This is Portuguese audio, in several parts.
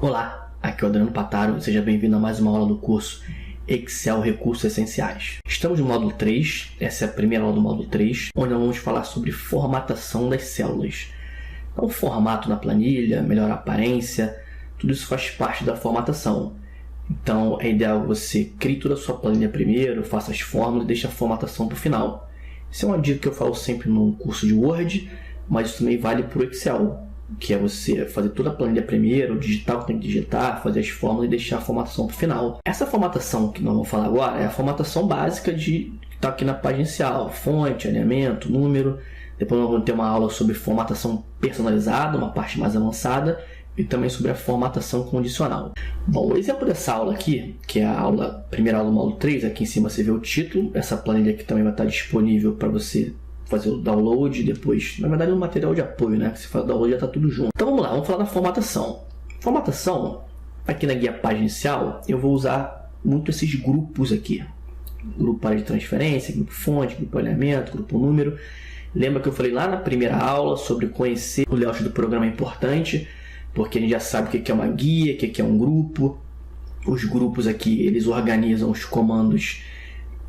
Olá, aqui é o Adriano Pataro e seja bem-vindo a mais uma aula do curso Excel Recursos Essenciais. Estamos no módulo 3, essa é a primeira aula do módulo 3, onde nós vamos falar sobre formatação das células. Então, formato na planilha, melhorar a aparência, tudo isso faz parte da formatação. Então, é ideal que você crie toda a sua planilha primeiro, faça as fórmulas e deixe a formatação para o final. Isso é uma dica que eu falo sempre no curso de Word, mas isso também vale para o Excel, que é você fazer toda a planilha primeiro, digitar o que tem que digitar, fazer as fórmulas e deixar a formatação para o final. Essa formatação que nós vamos falar agora é a formatação básica que está aqui na página inicial: fonte, alinhamento, número. Depois nós vamos ter uma aula sobre formatação personalizada, uma parte mais avançada, e também sobre a formatação condicional. Bom, o exemplo dessa aula aqui, que é a primeira aula do módulo 3, aqui em cima você vê o título. Essa planilha aqui também vai estar disponível para você fazer o download depois. Na verdade é um material de apoio, né? Que se faz o download já está tudo junto. Então vamos lá, vamos falar da formatação. Formatação, aqui na guia página inicial, eu vou usar muito esses grupos aqui. Grupo área de transferência, grupo fonte, grupo alinhamento, grupo número. Lembra que eu falei lá na primeira aula sobre conhecer o layout do programa é importante, porque a gente já sabe o que é uma guia, o que é um grupo. Os grupos aqui, eles organizam os comandos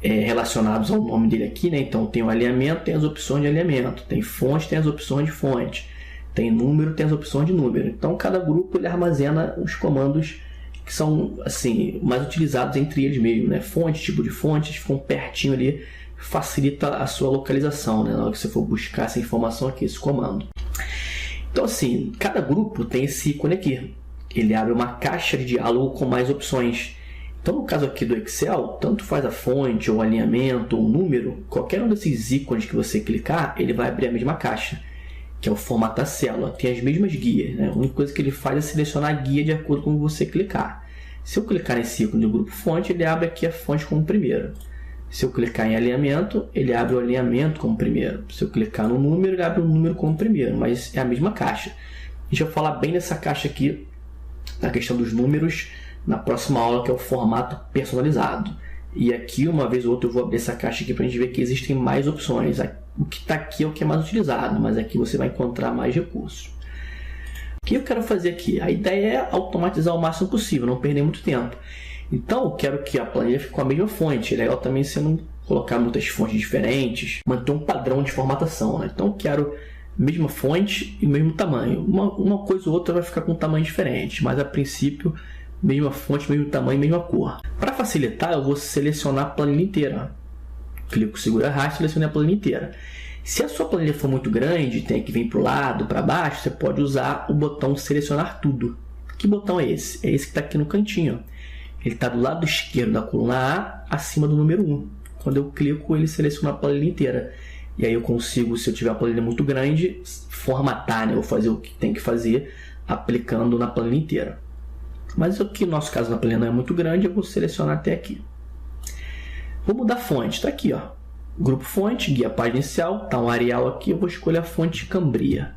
relacionados ao nome dele aqui, né? Então tem o alinhamento, tem as opções de alinhamento, tem fonte, tem as opções de fonte, tem número, tem as opções de número. Então cada grupo ele armazena os comandos que são assim mais utilizados entre eles mesmo, né? Fonte, tipo de fonte, ficam pertinho ali, facilita a sua localização, né? Na hora que você for buscar essa informação aqui, esse comando. Então assim, cada grupo tem esse ícone aqui. Ele abre uma caixa de diálogo com mais opções. Então, no caso aqui do Excel, tanto faz a fonte, ou alinhamento, ou número, qualquer um desses ícones que você clicar, ele vai abrir a mesma caixa, que é o formatar célula. Tem as mesmas guias, né? A única coisa que ele faz é selecionar a guia de acordo com você clicar. Se eu clicar nesse ícone do grupo fonte, ele abre aqui a fonte como primeiro. Se eu clicar em alinhamento, ele abre o alinhamento como primeiro. Se eu clicar no número, ele abre o número como primeiro, mas é a mesma caixa. A gente vai falar bem dessa caixa aqui, na questão dos números, na próxima aula, que é o formato personalizado. E aqui, uma vez ou outra, eu vou abrir essa caixa aqui para a gente ver que existem mais opções. O que está aqui é o que é mais utilizado, mas aqui você vai encontrar mais recursos. O que eu quero fazer aqui? A ideia é automatizar o máximo possível, não perder muito tempo. Então, eu quero que a planilha fique com a mesma fonte. É legal também você não colocar muitas fontes diferentes, manter um padrão de formatação, né? Então, eu quero mesma fonte e mesmo tamanho. Uma coisa ou outra vai ficar com um tamanho diferente, mas a princípio mesma fonte, mesmo tamanho, mesma cor. Para facilitar, eu vou selecionar a planilha inteira. Clico, seguro, arrasto e seleciono a planilha inteira. Se a sua planilha for muito grande, tem que vir para o lado, para baixo, você pode usar o botão selecionar tudo. Que botão é esse? É esse que está aqui no cantinho. Ele está do lado esquerdo da coluna A, acima do número 1. Quando eu clico, ele seleciona a planilha inteira. E aí eu consigo, se eu tiver uma planilha muito grande, formatar, né? Ou fazer o que tem que fazer aplicando na planilha inteira. Mas aqui no nosso caso na planilha não é muito grande, eu vou selecionar até aqui. Vou mudar a fonte, está aqui, ó. Grupo fonte, guia página inicial, está um Arial aqui, eu vou escolher a fonte Cambria.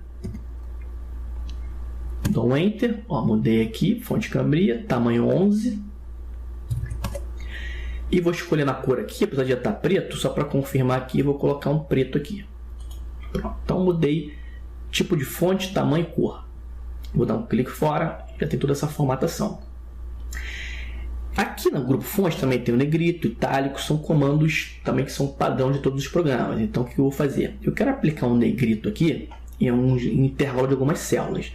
Dou um Enter, ó, mudei aqui, fonte Cambria, tamanho 11. E vou escolher na cor aqui, apesar de já estar preto, só para confirmar aqui, vou colocar um preto aqui. Pronto, então mudei tipo de fonte, tamanho e cor. Vou dar um clique fora, já tem toda essa formatação. Aqui no grupo fonte também tem o negrito, itálico, são comandos também que são padrão de todos os programas. Então o que eu vou fazer? Eu quero aplicar um negrito aqui em um intervalo de algumas células.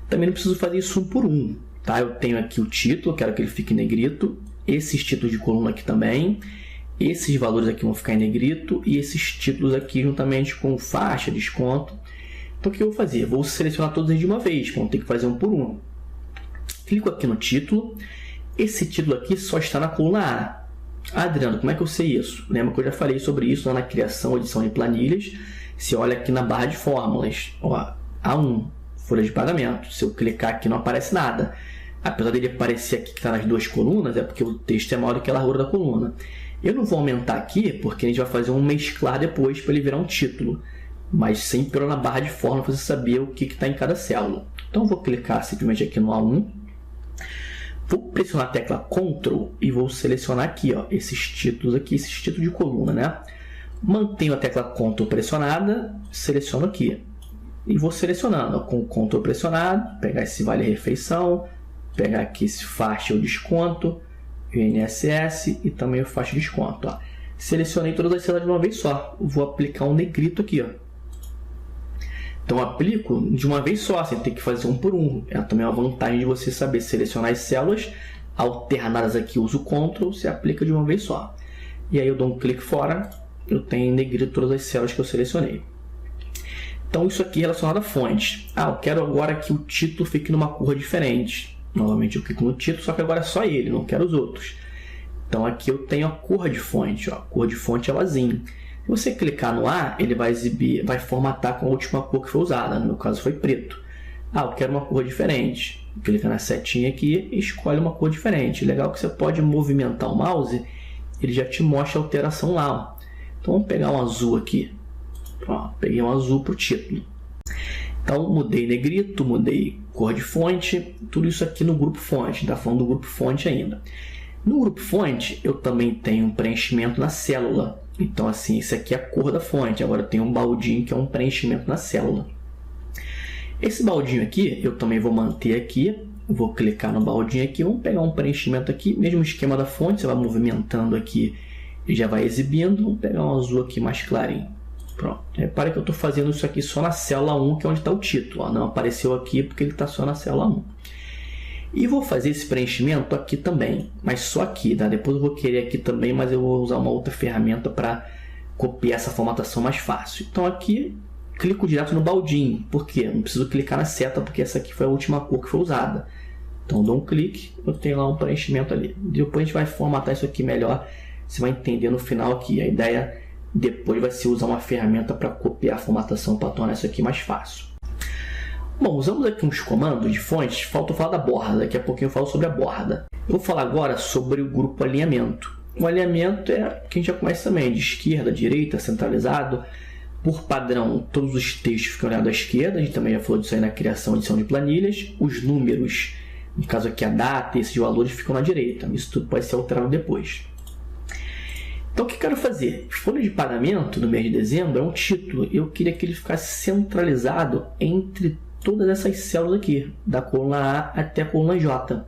Também não preciso fazer isso um por um, tá? Eu tenho aqui o título, quero que ele fique em negrito, esses títulos de coluna aqui também, esses valores aqui vão ficar em negrito e esses títulos aqui juntamente com faixa, desconto. Então o que eu vou fazer? Eu vou selecionar todos eles de uma vez, vamos ter que fazer um por um. Clico aqui no título. Esse título aqui só está na coluna A. Adriano, como é que eu sei isso? Lembra que eu já falei sobre isso lá na criação e edição de planilhas. Se olha aqui na barra de fórmulas, ó, A1, folha de pagamento. Se eu clicar aqui não aparece nada. Apesar dele aparecer aqui que está nas duas colunas, é porque o texto é maior do que a largura da coluna. Eu não vou aumentar aqui, porque a gente vai fazer um mesclar depois para ele virar um título. Mas sempre na barra de fórmula para você saber o que está em cada célula. Então eu vou clicar simplesmente aqui no A1. Vou pressionar a tecla Ctrl e vou selecionar aqui, ó, esses títulos aqui, esses títulos de coluna, né? Mantenho a tecla Ctrl pressionada, seleciono aqui. E vou selecionando, ó, com o Ctrl pressionado, pegar esse vale refeição, pegar aqui esse faixa eu desconto, o INSS e também o faixa desconto. Ó. Selecionei todas as células de uma vez só. Vou aplicar um negrito aqui. Ó. Então, aplico de uma vez só, sem ter que fazer um por um. É também uma vantagem de você saber selecionar as células, alternadas aqui, uso Ctrl, você aplica de uma vez só. E aí eu dou um clique fora, eu tenho em negrito todas as células que eu selecionei. Então, isso aqui é relacionado a fontes. Eu quero agora que o título fique numa cor diferente. Novamente eu clico no título, só que agora é só ele, não quero os outros. Então, aqui eu tenho a cor de fonte. Ó. A cor de fonte é o azul. Se você clicar no A, ele vai exibir, vai formatar com a última cor que foi usada. No meu caso foi preto. Eu quero uma cor diferente. Clica na setinha aqui e escolhe uma cor diferente. Legal que você pode movimentar o mouse, ele já te mostra a alteração lá. Ó. Então vamos pegar um azul aqui. Ó, peguei um azul para o título. Então mudei negrito, mudei cor de fonte, tudo isso aqui no grupo fonte. Está falando do grupo fonte ainda. No grupo fonte eu também tenho um preenchimento na célula. Então assim, esse aqui é a cor da fonte. Agora eu tenho um baldinho que é um preenchimento na célula. Esse baldinho aqui eu também vou manter aqui. Vou clicar no baldinho aqui, vamos pegar um preenchimento aqui, mesmo esquema da fonte, você vai movimentando aqui e já vai exibindo. Vamos pegar um azul aqui mais clarinho. Pronto. Repare que eu estou fazendo isso aqui só na célula 1, que é onde está o título. Ó. Não apareceu aqui porque ele está só na célula 1. E vou fazer esse preenchimento aqui também, mas só aqui. Tá? Depois eu vou querer aqui também, mas eu vou usar uma outra ferramenta para copiar essa formatação mais fácil. Então aqui, clico direto no baldinho. Por quê? Não preciso clicar na seta, porque essa aqui foi a última cor que foi usada. Então dou um clique, eu tenho lá um preenchimento ali. Depois a gente vai formatar isso aqui melhor. Você vai entender no final aqui. A ideia depois vai ser usar uma ferramenta para copiar a formatação para tornar isso aqui mais fácil. Bom, usamos aqui uns comandos de fontes. Falta eu falar da borda. Daqui a pouquinho eu falo sobre a borda. Eu vou falar agora sobre o grupo alinhamento. O alinhamento é o que a gente já conhece também, de esquerda, direita, centralizado. Por padrão, todos os textos ficam alinhados à esquerda. A gente também já falou disso aí na criação e edição de planilhas. Os números, no caso aqui a data e esses valores, ficam na direita. Isso tudo pode ser alterado depois. Então, o que eu quero fazer? Folha de pagamento do mês de dezembro é um título. Eu queria que ele ficasse centralizado entre todas essas células aqui, da coluna A até a coluna J.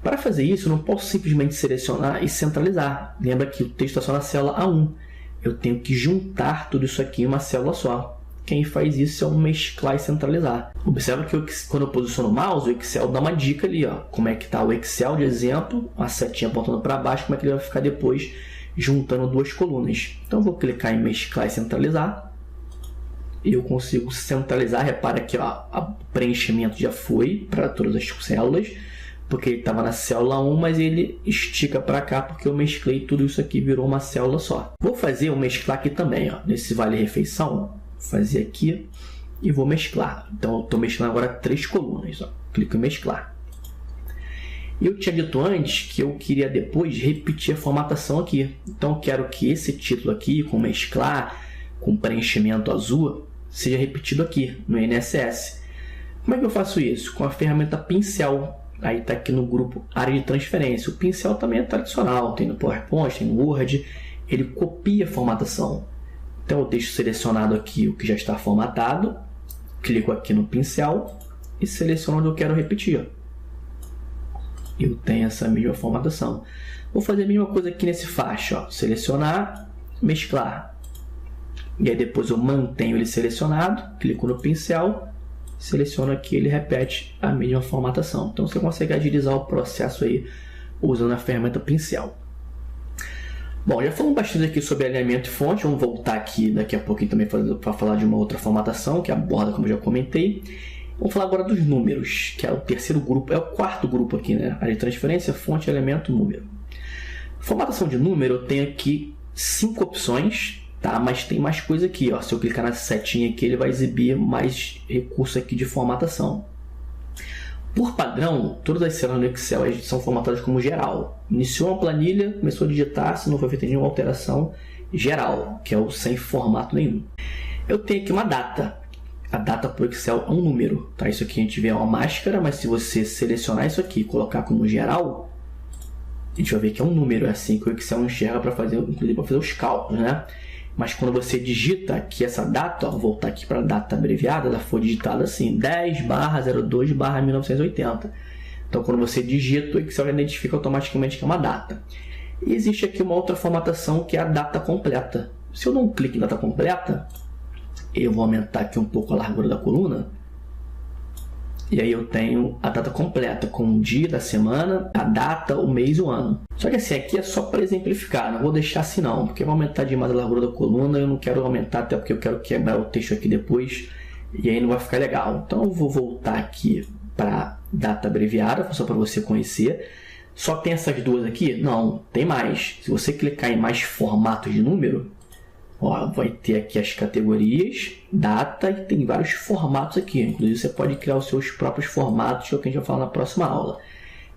Para fazer isso, eu não posso simplesmente selecionar e centralizar. Lembra que o texto está só na célula A1. Eu tenho que juntar tudo isso aqui em uma célula só. Quem faz isso é o mesclar e centralizar. Observa que quando eu posiciono o mouse, o Excel dá uma dica ali. Ó, como é que está o Excel de exemplo, a setinha apontando para baixo, como é que ele vai ficar depois juntando duas colunas. Então eu vou clicar em mesclar e centralizar. E eu consigo centralizar. Repara que o preenchimento já foi para todas as células, porque ele estava na célula 1, mas ele estica para cá porque eu mesclei tudo isso aqui, virou uma célula só. Vou fazer o mesclar aqui também, ó, nesse vale refeição, vou fazer aqui e vou mesclar. Então eu estou mesclando agora 3 colunas, ó. Clico em mesclar. E eu tinha dito antes que eu queria depois repetir a formatação aqui. Então eu quero que esse título aqui, com mesclar, com preenchimento azul, seja repetido aqui no INSS. Como é que eu faço isso? Com a ferramenta pincel. Aí está aqui no grupo área de transferência. O pincel também é tradicional, tem no PowerPoint, tem no Word. Ele copia a formatação. Então eu deixo selecionado aqui o que já está formatado, clico aqui no pincel e seleciono onde eu quero repetir. Eu tenho essa mesma formatação. Vou fazer a mesma coisa aqui nesse faixa. Ó. Selecionar, mesclar. E aí depois eu mantenho ele selecionado, clico no pincel, seleciono aqui, ele repete a mesma formatação. Então você consegue agilizar o processo aí usando a ferramenta pincel. Bom, já falamos bastante aqui sobre alinhamento e fonte. Vamos voltar aqui daqui a pouquinho também para falar de uma outra formatação, que é a borda, como eu já comentei. Vamos falar agora dos números, que é o terceiro grupo, é o quarto grupo aqui, né? Área de transferência, fonte, elemento, número. Formatação de número, eu tenho aqui 5 opções. Tá, mas tem mais coisa aqui, ó. Se eu clicar na setinha aqui, ele vai exibir mais recurso aqui de formatação. Por padrão, todas as células no Excel são formatadas como geral. Iniciou uma planilha, começou a digitar, se não foi feita nenhuma alteração, geral, que é o sem formato nenhum. Eu tenho aqui uma data. A data para o Excel é um número. Tá? Isso aqui a gente vê uma máscara, mas se você selecionar isso aqui e colocar como geral, a gente vai ver que é um número. É assim que o Excel enxerga para fazer, inclusive para fazer os cálculos, né? Mas quando você digita aqui essa data, ó, vou voltar aqui para a data abreviada, ela foi digitada assim, 10/02/1980. Então, quando você digita, o Excel já identifica automaticamente que é uma data. E existe aqui uma outra formatação que é a data completa. Se eu dar um clique em data completa, eu vou aumentar aqui um pouco a largura da coluna. E aí eu tenho a data completa, com o dia da semana, a data, o mês e o ano. Só que assim, aqui é só para exemplificar, não vou deixar assim não, porque vai aumentar demais a largura da coluna, eu não quero aumentar, até porque eu quero quebrar o texto aqui depois, e aí não vai ficar legal. Então eu vou voltar aqui para data abreviada, só para você conhecer. Só tem essas duas aqui? Não, tem mais. Se você clicar em mais formatos de número, ó, vai ter aqui as categorias, data, e tem vários formatos aqui. Inclusive você pode criar os seus próprios formatos, que é o que a gente vai falar na próxima aula.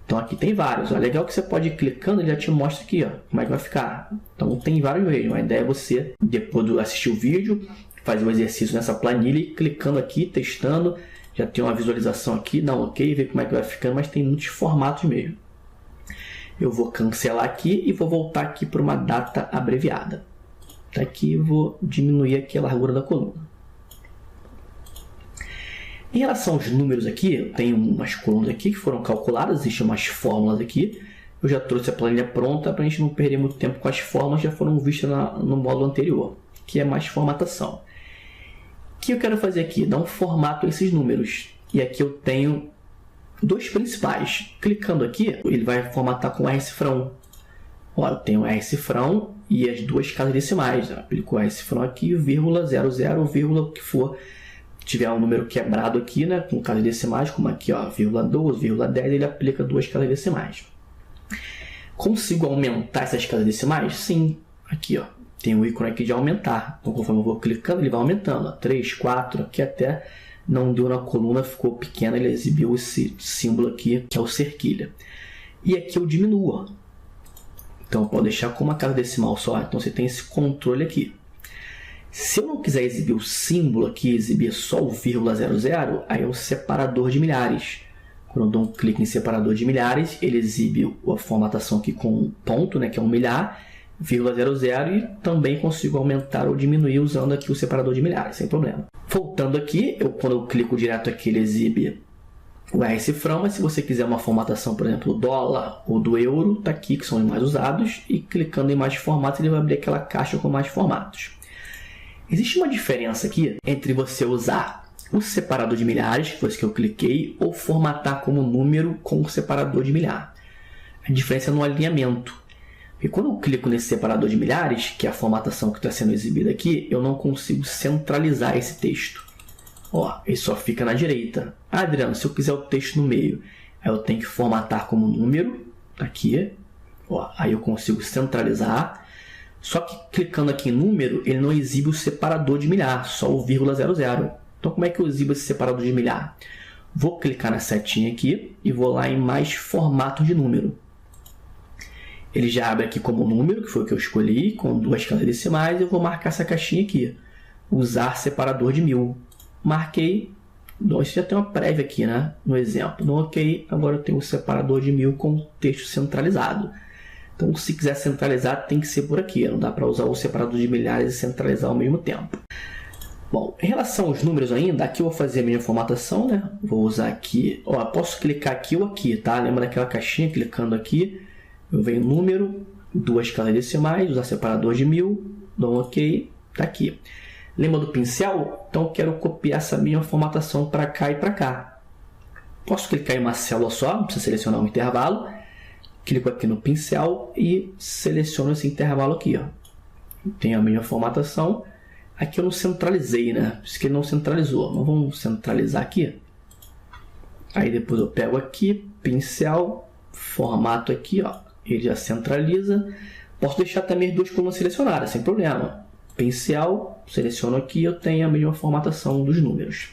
Então aqui tem vários. Ó, legal que você pode ir clicando, ele já te mostra aqui, ó, como é que vai ficar. Então tem vários mesmo. A ideia é você, depois de assistir o vídeo, fazer o exercício nessa planilha e clicando aqui, testando. Já tem uma visualização aqui, dá um ok, ver como é que vai ficando, mas tem muitos formatos mesmo. Eu vou cancelar aqui e vou voltar aqui para uma data abreviada. Aqui eu vou diminuir aqui a largura da coluna. Em relação aos números aqui, eu tenho umas colunas aqui que foram calculadas, existem umas fórmulas aqui. Eu já trouxe a planilha pronta para a gente não perder muito tempo com as fórmulas, já foram vistas no módulo anterior, que é mais formatação. O que eu quero fazer aqui? Dar um formato a esses números. E aqui eu tenho dois principais. Clicando aqui, ele vai formatar com R-cifrão. Ó, eu tenho R-cifrão e as duas casas decimais. Aplico o R-cifrão aqui, vírgula, 00, vírgula, o que for. Tiver um número quebrado aqui, né, com casas decimais, como aqui, ó, vírgula 12, vírgula 10, ele aplica duas casas decimais. Consigo aumentar essas casas decimais? Sim. Aqui, ó, tem o ícone aqui de aumentar. Então, conforme eu vou clicando, ele vai aumentando. Ó, 3, 4, aqui até não deu na coluna, ficou pequena, ele exibiu esse símbolo aqui, que é o cerquilha. E aqui eu diminuo, ó. Então, eu posso deixar com uma casa decimal só. Então, você tem esse controle aqui. Se eu não quiser exibir o símbolo aqui, exibir só o vírgula 00, aí é o separador de milhares. Quando eu dou um clique em separador de milhares, ele exibe a formatação aqui com um ponto, né, que é um milhar, vírgula 00, e também consigo aumentar ou diminuir usando aqui o separador de milhares, sem problema. Voltando aqui, quando eu clico direto aqui, ele exibe o R-cifrão, mas se você quiser uma formatação, por exemplo, do dólar ou do euro, tá aqui, que são os mais usados, e clicando em mais formatos, ele vai abrir aquela caixa com mais formatos. Existe uma diferença aqui entre você usar o separador de milhares, que foi esse que eu cliquei, ou formatar como número com o separador de milhar. A diferença é no alinhamento. Porque quando eu clico nesse separador de milhares, que é a formatação que está sendo exibida aqui, eu não consigo centralizar esse texto. Ó, ele só fica na direita. Ah, Adriano, se eu quiser o texto no meio, aí eu tenho que formatar como número, aqui. Ó, aí eu consigo centralizar. Só que clicando aqui em número, ele não exibe o separador de milhar, só o vírgula 00. Então, como é que eu exibo esse separador de milhar? Vou clicar na setinha aqui e vou lá em mais formato de número. Ele já abre aqui como número, que foi o que eu escolhi, com duas casas decimais. Eu vou marcar essa caixinha aqui, usar separador de 1000. Marquei, então isso já tem uma prévia aqui, né? No exemplo. No OK, agora eu tenho o separador de 1000 com texto centralizado. Então, se quiser centralizar, tem que ser por aqui. Não dá para usar o separador de milhares e centralizar ao mesmo tempo. Bom, em relação aos números ainda, aqui eu vou fazer a minha formatação, né? Vou usar aqui, ó, posso clicar aqui ou aqui, tá? Lembra daquela caixinha, clicando aqui, eu venho número, duas casas decimais, usar separador de 1000, dou um OK, tá aqui. Lembra do pincel? Então, eu quero copiar essa minha formatação para cá e para cá. Posso clicar em uma célula só, não precisa selecionar um intervalo. Clico aqui no pincel e seleciono esse intervalo aqui, ó. Tenho a minha formatação. Aqui eu não centralizei, né? Isso que ele não centralizou. Mas vamos centralizar aqui. Aí depois eu pego aqui, pincel, formato aqui, ó. Ele já centraliza. Posso deixar também as duas colunas selecionadas, sem problema. Pincel, seleciono aqui, eu tenho a mesma formatação dos números.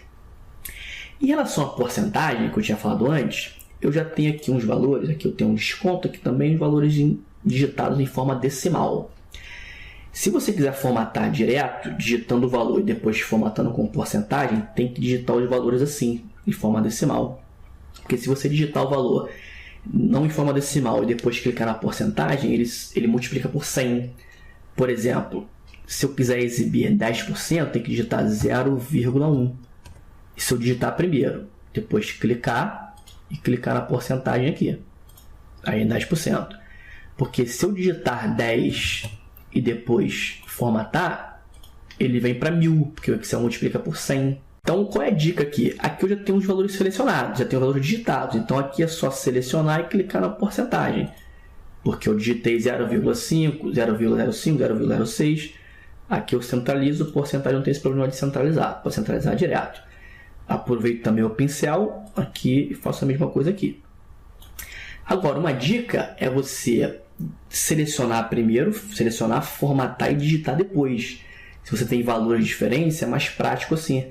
Em relação à porcentagem, que eu tinha falado antes, eu já tenho aqui uns valores, aqui eu tenho um desconto, aqui também os valores digitados em forma decimal. Se você quiser formatar direto, digitando o valor e depois formatando com porcentagem, tem que digitar os valores assim, em forma decimal. Porque se você digitar o valor não em forma decimal e depois clicar na porcentagem, ele multiplica por 100. Por exemplo, se eu quiser exibir 10%, tem que digitar 0,1. E se eu digitar primeiro, depois clicar, e clicar na porcentagem aqui, aí em 10%. Porque se eu digitar 10 e depois formatar, ele vem para 1000, porque o Excel multiplica por 100. Então, qual é a dica aqui? Aqui eu já tenho os valores selecionados, já tenho os valores digitados. Então, aqui é só selecionar e clicar na porcentagem. Porque eu digitei 0,5, 0,05, 0,06. Aqui eu centralizo, porcentagem não tem esse problema de centralizar. Pode centralizar direto. Aproveito também o pincel aqui e faço a mesma coisa aqui. Agora, uma dica é você selecionar primeiro, formatar e digitar depois. Se você tem valores diferentes, é mais prático assim.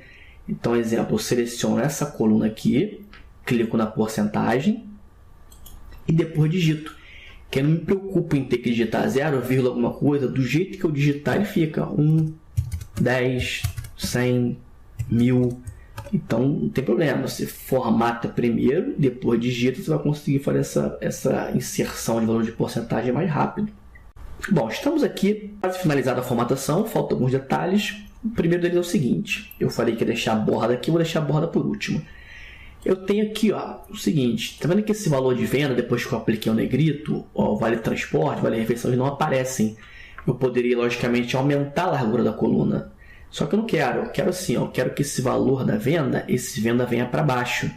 Então, exemplo, eu seleciono essa coluna aqui, clico na porcentagem e depois digito. Que eu não me preocupo em ter que digitar 0, alguma coisa, do jeito que eu digitar ele fica 1, 10, 100, 1000. Então, não tem problema, você formata primeiro, depois digita, você vai conseguir fazer essa inserção de valor de porcentagem mais rápido. Bom, estamos aqui, quase finalizada a formatação, faltam alguns detalhes. O primeiro deles é o seguinte, eu falei que ia deixar a borda aqui, vou deixar a borda por último. Eu tenho aqui o seguinte, tá vendo que esse valor de venda, depois que eu apliquei o negrito, o vale transporte, vale refeição, eles não aparecem. Eu poderia, logicamente, aumentar a largura da coluna. Só que eu não quero, eu quero assim, eu quero que esse valor da venda, esse venda venha para baixo.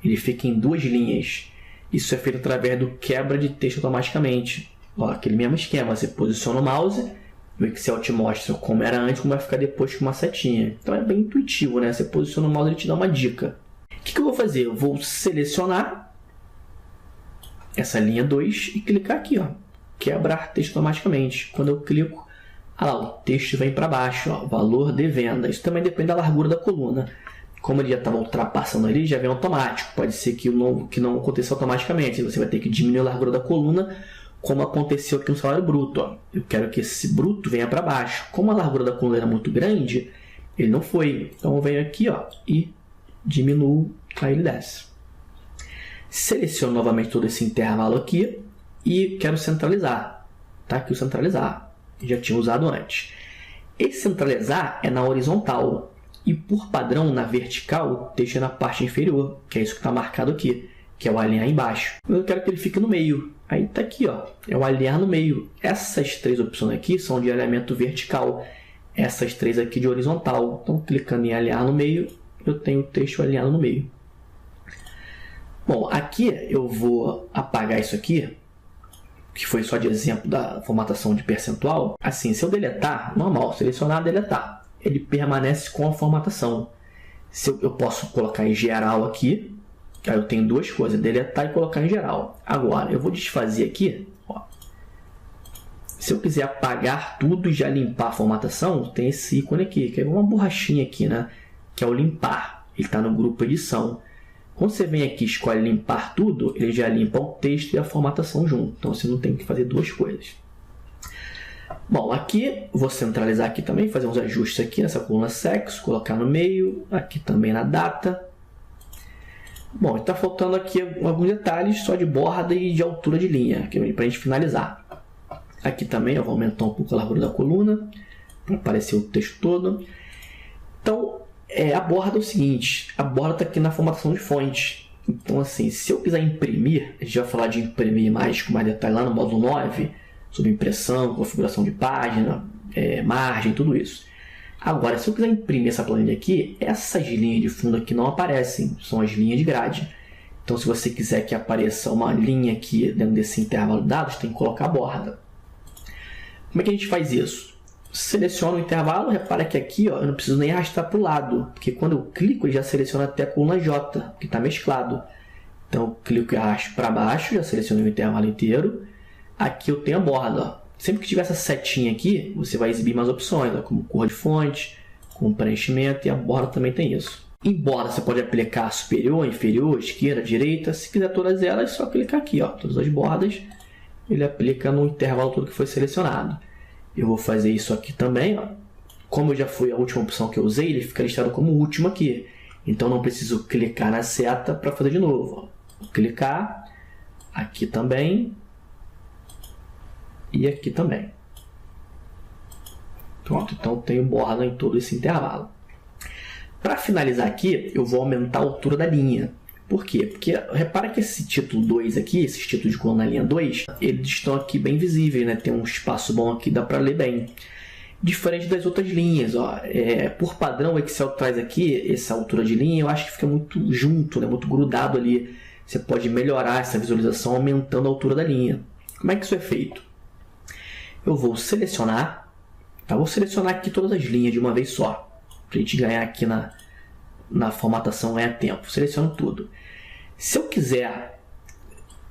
Ele fica em 2 linhas. Isso é feito através do quebra de texto automaticamente. Aquele mesmo esquema, você posiciona o mouse, o Excel te mostra como era antes, como vai ficar depois com uma setinha. Então é bem intuitivo, né? Você posiciona o mouse e ele te dá uma dica. O que eu vou fazer? Eu vou selecionar essa linha 2 e clicar aqui, quebrar texto automaticamente. Quando eu clico, o texto vem para baixo, valor de venda. Isso também depende da largura da coluna. Como ele já estava ultrapassando ali, já vem automático. Pode ser que não aconteça automaticamente. Você vai ter que diminuir a largura da coluna, como aconteceu aqui no salário bruto. Eu quero que esse bruto venha para baixo. Como a largura da coluna era muito grande, ele não foi. Então eu venho aqui e diminuo, aí ele desce. Seleciono novamente todo esse intervalo aqui e quero centralizar. Tá aqui o centralizar. Já tinha usado antes. Esse centralizar é na horizontal e por padrão na vertical o texto é na parte inferior, que é isso que está marcado aqui, que é o alinhar embaixo. Eu quero que ele fique no meio. Aí está aqui, é o alinhar no meio. Essas 3 opções aqui são de alinhamento vertical, essas 3 aqui de horizontal. Então clicando em alinhar no meio, eu tenho o texto alinhado no meio. Bom, aqui eu vou apagar isso aqui, que foi só de exemplo da formatação de percentual. Assim, se eu deletar, normal, selecionar, deletar, ele permanece com a formatação. Eu posso colocar em geral aqui, aí eu tenho 2 coisas, deletar e colocar em geral. Agora, eu vou desfazer aqui. Se eu quiser apagar tudo e já limpar a formatação, tem esse ícone aqui, que é uma borrachinha aqui, né? Que é o limpar. Ele está no grupo edição. Quando você vem aqui e escolhe limpar tudo, ele já limpa o texto e a formatação junto. Então você não tem que fazer 2 coisas. Bom, aqui vou centralizar aqui também, fazer uns ajustes aqui nessa coluna sexo, colocar no meio, aqui também na data. Bom, está faltando aqui alguns detalhes só de borda e de altura de linha, para a gente finalizar. Aqui também eu vou aumentar um pouco a largura da coluna, para aparecer o texto todo. Então, a borda é o seguinte, a borda está aqui na formatação de fonte. Então, assim, se eu quiser imprimir, a gente vai falar de imprimir mais com mais detalhe lá no módulo 9, sobre impressão, configuração de página, margem, tudo isso. Agora, se eu quiser imprimir essa planilha aqui, essas linhas de fundo aqui não aparecem, são as linhas de grade. Então, se você quiser que apareça uma linha aqui dentro desse intervalo de dados, tem que colocar a borda. Como é que a gente faz isso? Seleciono o intervalo, repara que aqui eu não preciso nem arrastar para o lado, porque quando eu clico ele já seleciona até a coluna J, que está mesclado. Então eu clico e arrasto para baixo, já selecionei o intervalo inteiro. Aqui eu tenho a borda. Sempre que tiver essa setinha aqui, você vai exibir mais opções, como cor de fonte, com preenchimento, e a borda também tem isso. Em borda você pode aplicar superior, inferior, esquerda, direita. Se quiser todas elas, é só clicar aqui, todas as bordas. Ele aplica no intervalo todo que foi selecionado. Eu vou fazer isso aqui também. Como já foi a última opção que eu usei, ele fica listado como último aqui. Então não preciso clicar na seta para fazer de novo. Vou clicar aqui também e aqui também. Pronto, então eu tenho borda em todo esse intervalo. Para finalizar aqui, eu vou aumentar a altura da linha. Por quê? Porque repara que esse título 2 aqui, esses títulos de coluna na linha 2, eles estão aqui bem visíveis, né? Tem um espaço bom aqui, dá para ler bem. Diferente das outras linhas, ó. Por padrão o Excel traz aqui essa altura de linha, eu acho que fica muito junto, né? Muito grudado ali. Você pode melhorar essa visualização aumentando a altura da linha. Como é que isso é feito? Eu vou selecionar, tá? Vou selecionar aqui todas as linhas de uma vez só, para a gente ganhar aqui na formatação, ganhar tempo. Seleciono tudo. Se eu quiser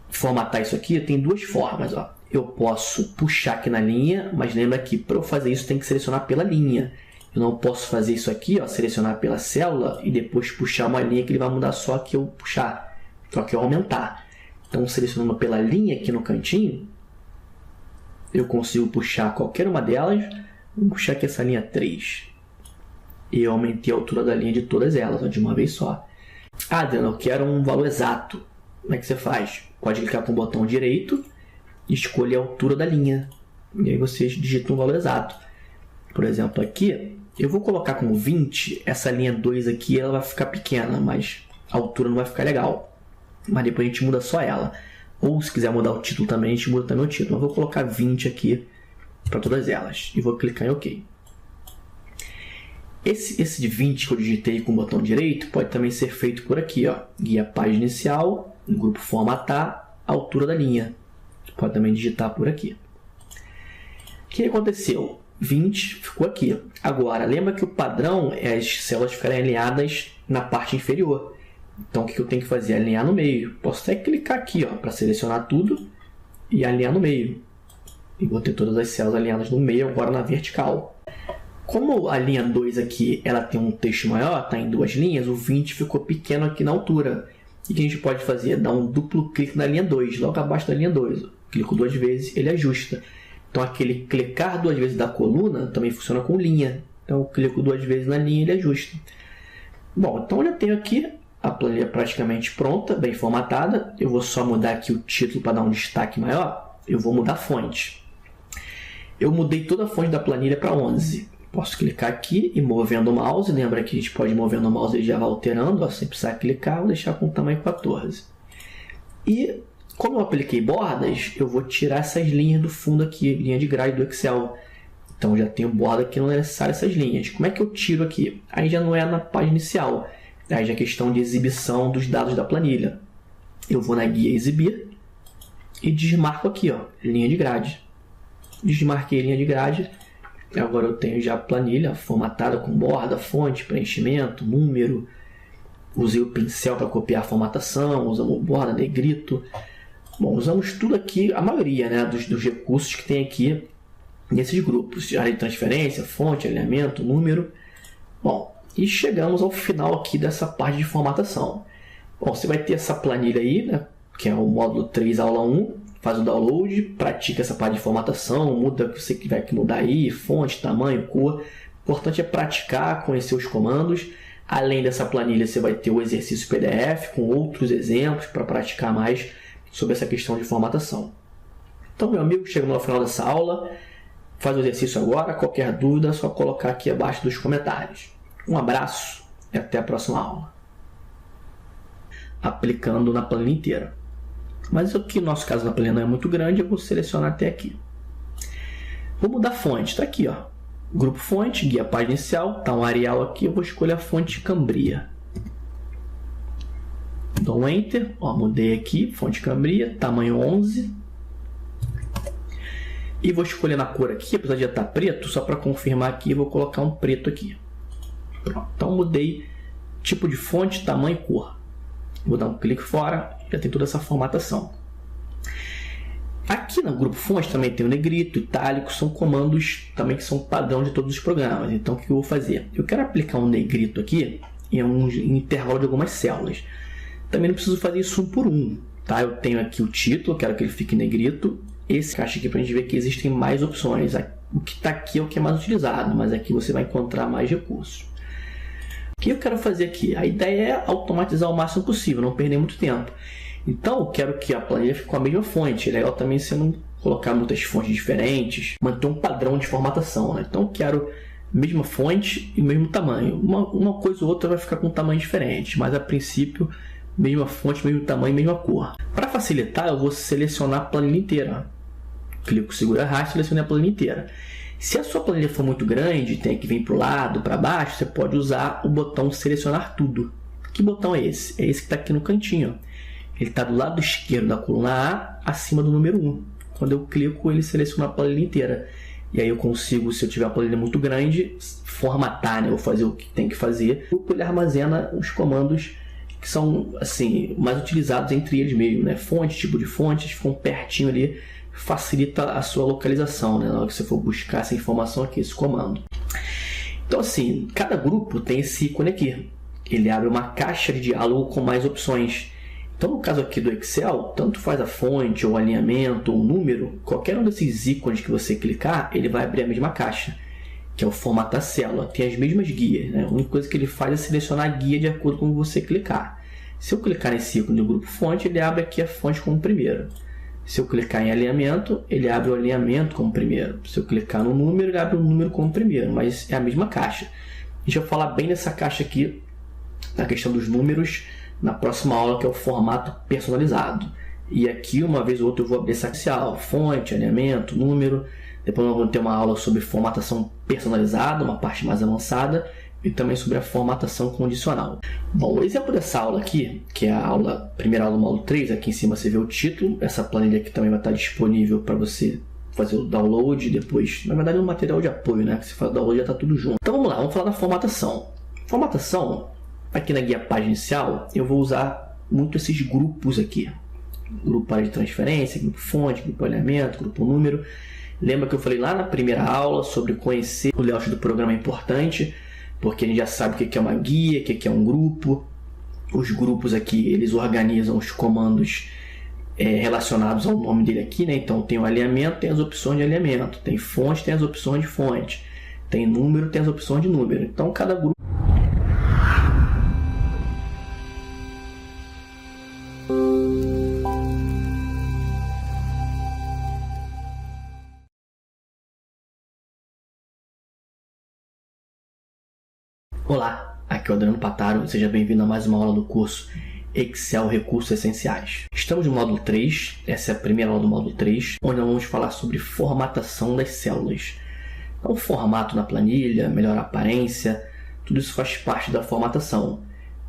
formatar isso aqui, tem duas formas, ó. Eu posso puxar aqui na linha, mas lembra que para eu fazer isso tem que selecionar pela linha. Eu não posso fazer isso aqui, ó, selecionar pela célula e depois puxar uma linha que ele vai mudar só que eu puxar, só que eu aumentar. Então, selecionando pela linha aqui no cantinho, eu consigo puxar qualquer uma delas. Vou puxar aqui essa linha 3. E eu aumentei a altura da linha de todas elas, ó, de uma vez só. Ah, Adriano, eu quero um valor exato. Como é que você faz? Pode clicar com o botão direito e escolher a altura da linha. E aí você digita um valor exato. Por exemplo, aqui, eu vou colocar como 20. Essa linha 2 aqui ela vai ficar pequena, mas a altura não vai ficar legal. Mas depois a gente muda só ela. Ou se quiser mudar o título também, a gente muda também o título. Eu vou colocar 20 aqui para todas elas. E vou clicar em OK. Esse de 20 que eu digitei com o botão direito pode também ser feito por aqui, ó. Guia página inicial, no grupo formatar, altura da linha. Pode também digitar por aqui. O que aconteceu? 20 ficou aqui. Agora, lembra que o padrão é as células ficarem alinhadas na parte inferior. Então, o que eu tenho que fazer? Alinhar no meio. Posso até clicar aqui para selecionar tudo e alinhar no meio. E vou ter todas as células alinhadas no meio, agora na vertical. Como a linha 2 aqui ela tem um texto maior, está em duas linhas, o 20 ficou pequeno aqui na altura. E o que a gente pode fazer? Dar um duplo clique na linha 2, logo abaixo da linha 2. Clico duas vezes, ele ajusta. Então, aquele clicar duas vezes da coluna também funciona com linha. Então, eu clico duas vezes na linha e ele ajusta. Bom, então eu já tenho aqui a planilha praticamente pronta, bem formatada. Eu vou só mudar aqui o título para dar um destaque maior. Eu vou mudar a fonte. Eu mudei toda a fonte da planilha para 11. Posso clicar aqui e movendo o mouse. Lembra que a gente pode ir movendo o mouse e ele já vai alterando. Ó, sem precisar clicar, vou deixar com o tamanho 14. E como eu apliquei bordas, eu vou tirar essas linhas do fundo aqui, linha de grade do Excel. Então já tenho borda aqui, não é necessário essas linhas. Como é que eu tiro aqui? Aí já não é na página inicial. Aí já é questão de exibição dos dados da planilha. Eu vou na guia exibir e desmarco aqui, ó, linha de grade. Desmarquei linha de grade. Agora eu tenho já a planilha formatada com borda, fonte, preenchimento, número. Usei o pincel para copiar a formatação, usamos borda, negrito. Bom, usamos tudo aqui, a maioria, né, dos recursos que tem aqui nesses grupos. Área de transferência, fonte, alinhamento, número. Bom, e chegamos ao final aqui dessa parte de formatação. Bom, você vai ter essa planilha aí, né, que é o módulo 3, aula 1. Faz o download, pratica essa parte de formatação, muda o que você tiver que mudar aí, fonte, tamanho, cor. O importante é praticar, conhecer os comandos. Além dessa planilha, você vai ter o exercício PDF com outros exemplos para praticar mais sobre essa questão de formatação. Então, meu amigo, chegamos ao final dessa aula. Faz o exercício agora. Qualquer dúvida, é só colocar aqui abaixo dos comentários. Um abraço e até a próxima aula. Aplicando na planilha inteira. Mas aqui, no nosso caso, na planilha não é muito grande, eu vou selecionar até aqui. Vou mudar a fonte, está aqui, ó. Grupo fonte, guia página inicial, está um Arial aqui, eu vou escolher a fonte Cambria. Dou um Enter, ó, mudei aqui, fonte Cambria, tamanho 11. E vou escolher na cor aqui, apesar de já estar preto, só para confirmar aqui, eu vou colocar um preto aqui. Pronto, então mudei tipo de fonte, tamanho e cor. Vou dar um clique fora, já tem toda essa formatação. Aqui no grupo fonte também tem o negrito, itálico, são comandos também que são padrão de todos os programas. Então o que eu vou fazer? Eu quero aplicar um negrito aqui em um intervalo de algumas células. Também não preciso fazer isso um por um. Tá? Eu tenho aqui o título, quero que ele fique em negrito. Esse caixa aqui para a gente ver que existem mais opções. O que está aqui é o que é mais utilizado, mas aqui você vai encontrar mais recursos. O que eu quero fazer aqui? A ideia é automatizar o máximo possível, não perder muito tempo. Então, eu quero que a planilha fique com a mesma fonte. É legal também você não colocar muitas fontes diferentes, manter um padrão de formatação. Né? Então, eu quero a mesma fonte e o mesmo tamanho. Uma coisa ou outra vai ficar com um tamanho diferente, mas a princípio mesma fonte, mesmo tamanho, mesma cor. Para facilitar, eu vou selecionar a planilha inteira. Clico, seguro, arrasto, seleciono a planilha inteira. Se a sua planilha for muito grande, tem que vir para o lado, para baixo, você pode usar o botão selecionar tudo. Que botão é esse? É esse que está aqui no cantinho. Ele está do lado esquerdo da coluna A, acima do número 1. Quando eu clico, ele seleciona a planilha inteira. E aí eu consigo, se eu tiver uma planilha muito grande, formatar, né? Ou fazer o que tem que fazer. Ele armazena os comandos que são assim, mais utilizados entre eles mesmo, né? Fonte, tipo de fonte, eles ficam pertinho ali, facilita a sua localização, né? Na hora que você for buscar essa informação aqui, esse comando. Então assim, cada grupo tem esse ícone aqui. Ele abre uma caixa de diálogo com mais opções. Então, no caso aqui do Excel, tanto faz a fonte, ou alinhamento, ou número, qualquer um desses ícones que você clicar, ele vai abrir a mesma caixa, que é o formatar célula. Tem as mesmas guias, né? A única coisa que ele faz é selecionar a guia de acordo com você clicar. Se eu clicar nesse ícone do grupo fonte, ele abre aqui a fonte como primeiro. Se eu clicar em alinhamento, ele abre o alinhamento como primeiro. Se eu clicar no número, ele abre o número como primeiro, mas é a mesma caixa. Deixa eu falar bem nessa caixa aqui, na questão dos números, na próxima aula, que é o formato personalizado. E aqui, uma vez ou outra, eu vou abrir essa inicial, fonte, alinhamento, número. Depois nós vamos ter uma aula sobre formatação personalizada, uma parte mais avançada, e também sobre a formatação condicional. Bom, o exemplo dessa aula aqui, que é a primeira aula do módulo 3, aqui em cima você vê o título. Essa planilha aqui também vai estar disponível para você fazer o download depois. Na verdade é um material de apoio, né? Que se faz o download já está tudo junto. Então vamos lá, vamos falar da formatação. Formatação, aqui na guia página inicial, eu vou usar muito esses grupos aqui. Grupo área de transferência, grupo fonte, grupo alinhamento, grupo número. Lembra que eu falei lá na primeira aula sobre conhecer o layout do programa é importante, porque a gente já sabe o que é uma guia, o que é um grupo. Os grupos aqui, eles organizam os comandos relacionados ao nome dele aqui, né? Então tem o alinhamento, tem as opções de alinhamento. Tem fonte, tem as opções de fonte. Tem número, tem as opções de número. Então cada grupo... Olá, aqui é o Adriano Pataro, seja bem-vindo a mais uma aula do curso Excel Recursos Essenciais. Estamos no módulo 3, essa é a primeira aula do módulo 3, onde nós vamos falar sobre formatação das células. Então, o formato na planilha, melhorar a aparência, tudo isso faz parte da formatação.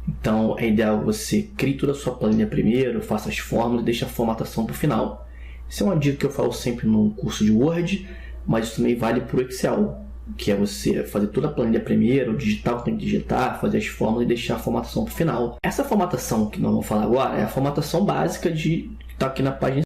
Então, é ideal que você crie toda a sua planilha primeiro, faça as fórmulas e deixe a formatação para o final. Isso é uma dica que eu falo sempre no curso de Word, mas isso também vale para o Excel, que é você fazer toda a planilha primeiro, digitar o que tem que digitar, fazer as fórmulas e deixar a formatação para o final. Essa formatação que nós vamos falar agora é a formatação básica que está aqui na página.